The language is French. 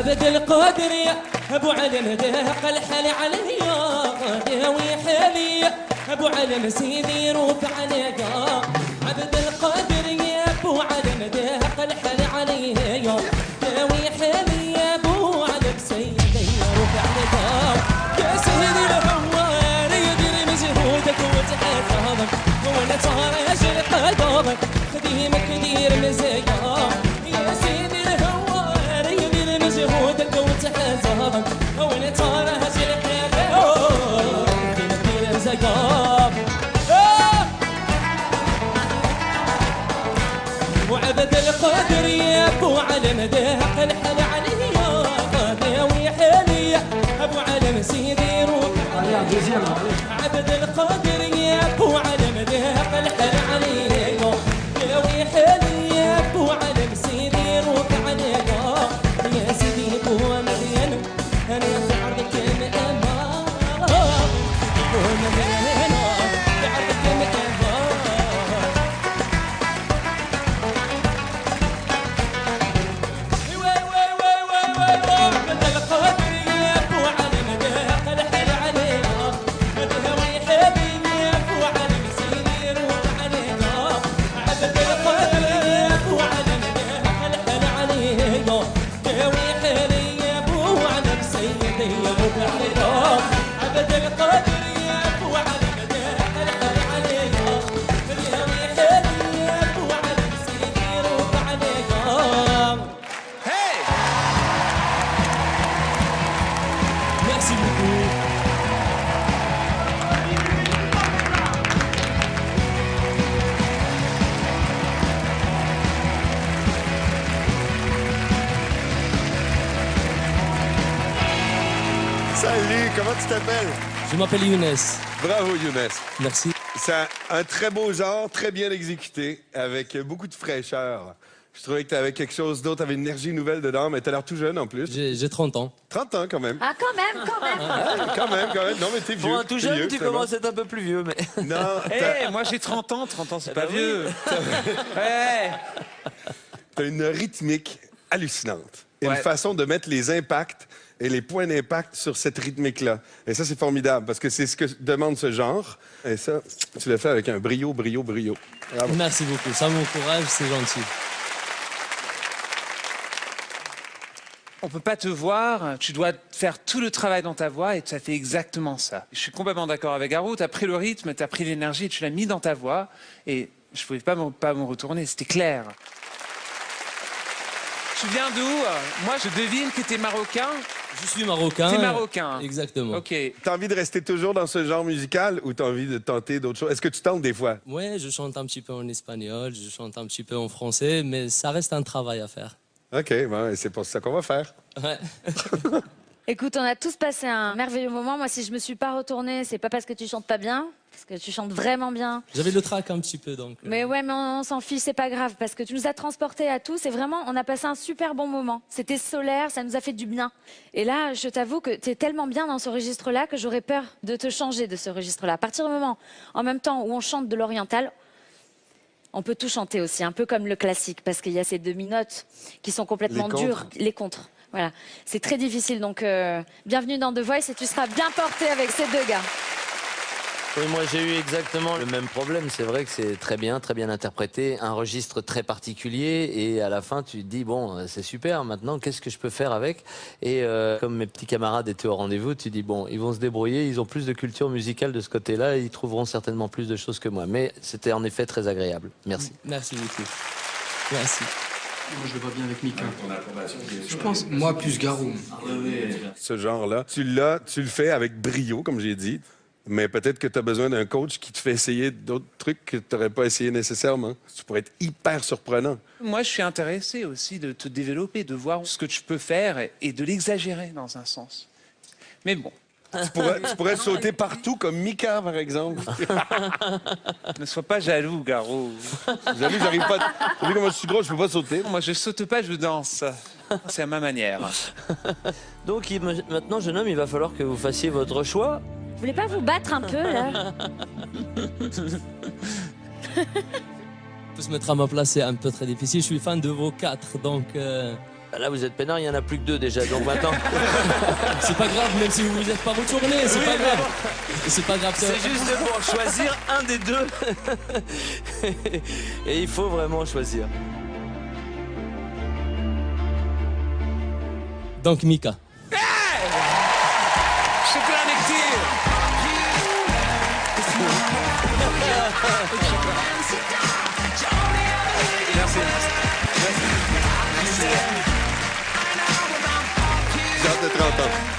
عبد القادر يا ابو علم دهق الحل عليا داوي حالي ابو علم سيدي رفع لقا عبد القادر يا ابو علم دهق الحل عليا داوي حالي يا ابو علم سيدي رفع لقا يا سيدي الهوار يدير مجهودك وتحفظك وانا تهرج القدر خديمك دير مزايا يا سيدي الهوار يدير مجهودك وتحفظك وانا تهرج القدر خديمك دير مزايا وعبد القادر يا ابو علم دهق الحل عليا داوي حالي ابو علم سيدي روح عبد القادر يا ابو علم دهق الحل عليا داوي حالي يا ابو علم سيدي روح عليا يا سيدي ابو مريم انا في عرضك مأمان ابو مريم في عرضك مأمان Salut, comment tu t'appelles? Je m'appelle Younes. Bravo Younes. Merci. C'est un très beau genre, très bien exécuté, avec beaucoup de fraîcheur. Je trouvais que tu avais quelque chose d'autre, tu avais une énergie nouvelle dedans, mais tu as l'air tout jeune en plus. J'ai 30 ans. 30 ans quand même. Ah, quand même, quand même. Ah, quand même. Non, mais t'es vieux. Pour un tout t'es jeune, vieux, tu c'est commences bon. à être un peu plus vieux, mais... Non, Moi j'ai 30 ans, c'est pas bah oui. vieux. Ouais. t'as une rythmique hallucinante. Et Ouais. une façon de mettre les impacts et les points d'impact sur cette rythmique-là. Et ça, c'est formidable, parce que c'est ce que demande ce genre. Et ça, tu l'as fait avec un brio. Bravo. Merci beaucoup. Ça m'encourage, c'est gentil. On peut pas te voir, tu dois faire tout le travail dans ta voix et ça fait exactement ça. Je suis complètement d'accord avec Garou, tu as pris le rythme, tu as pris l'énergie, tu l'as mis dans ta voix et je pouvais pas me retourner, c'était clair. Tu viens d'où? Moi je devine que tu es marocain. Je suis marocain. T'es marocain. Exactement. Ok. T'as envie de rester toujours dans ce genre musical ou t'as envie de tenter d'autres choses? Est-ce que tu tentes des fois? Ouais, je chante un petit peu en espagnol, je chante un petit peu en français, mais ça reste un travail à faire. OK, bon, et c'est pour ça qu'on va faire. Ouais. Écoute, on a tous passé un merveilleux moment. Moi, si je me suis pas retournée, c'est pas parce que tu chantes pas bien, parce que tu chantes vraiment bien. J'avais le trac un petit peu, donc... Mais ouais, mais on s'en fiche, c'est pas grave, parce que tu nous as transportés à tous et vraiment, on a passé un super bon moment. C'était solaire, ça nous a fait du bien. Et là, je t'avoue que tu es tellement bien dans ce registre-là que j'aurais peur de te changer de ce registre-là. À partir du moment, en même temps où on chante de l'oriental, on peut tout chanter aussi, un peu comme le classique, parce qu'il y a ces demi-notes qui sont complètement dures, les contres. Voilà, c'est très difficile, donc bienvenue dans The Voice et tu seras bien porté avec ces deux gars. Oui, moi j'ai eu exactement le même problème. C'est vrai que c'est très bien interprété, un registre très particulier et à la fin tu te dis bon c'est super, maintenant qu'est-ce que je peux faire avec? Et comme mes petits camarades étaient au rendez-vous, tu dis bon ils vont se débrouiller, ils ont plus de culture musicale de ce côté-là, ils trouveront certainement plus de choses que moi. Mais c'était en effet très agréable. Merci. Merci beaucoup. Merci. Moi, je le vois bien avec Mika. Je pense, moi, plus Garou. Ce genre-là, tu le fais avec brio, comme j'ai dit. Mais peut-être que tu as besoin d'un coach qui te fait essayer d'autres trucs que tu n'aurais pas essayé nécessairement. Tu pourrais être hyper surprenant. Moi je suis intéressé aussi de te développer, de voir ce que tu peux faire et de l'exagérer dans un sens. Mais bon. Tu pourrais sauter partout comme Mika, par exemple. Ne sois pas jaloux, Garou. Jaloux, j'arrive pas. T'as vu comment je suis gros, je peux pas sauter. Moi, je saute pas, je danse. C'est à ma manière. Donc maintenant jeune homme, il va falloir que vous fassiez votre choix. Vous voulez pas vous battre un peu, là? Faut se mettre à ma place, c'est un peu très difficile. Je suis fan de vos quatre, donc Là, vous êtes peinard, il n'y en a plus que 2 déjà, donc maintenant... C'est pas grave, même si vous vous êtes pas retourné, c'est pas grave. C'est pas grave. C'est juste pour choisir un des 2. Et il faut vraiment choisir. Donc Mika. Chocolat Nectar. Merci. J'ai hâte de 30 ans.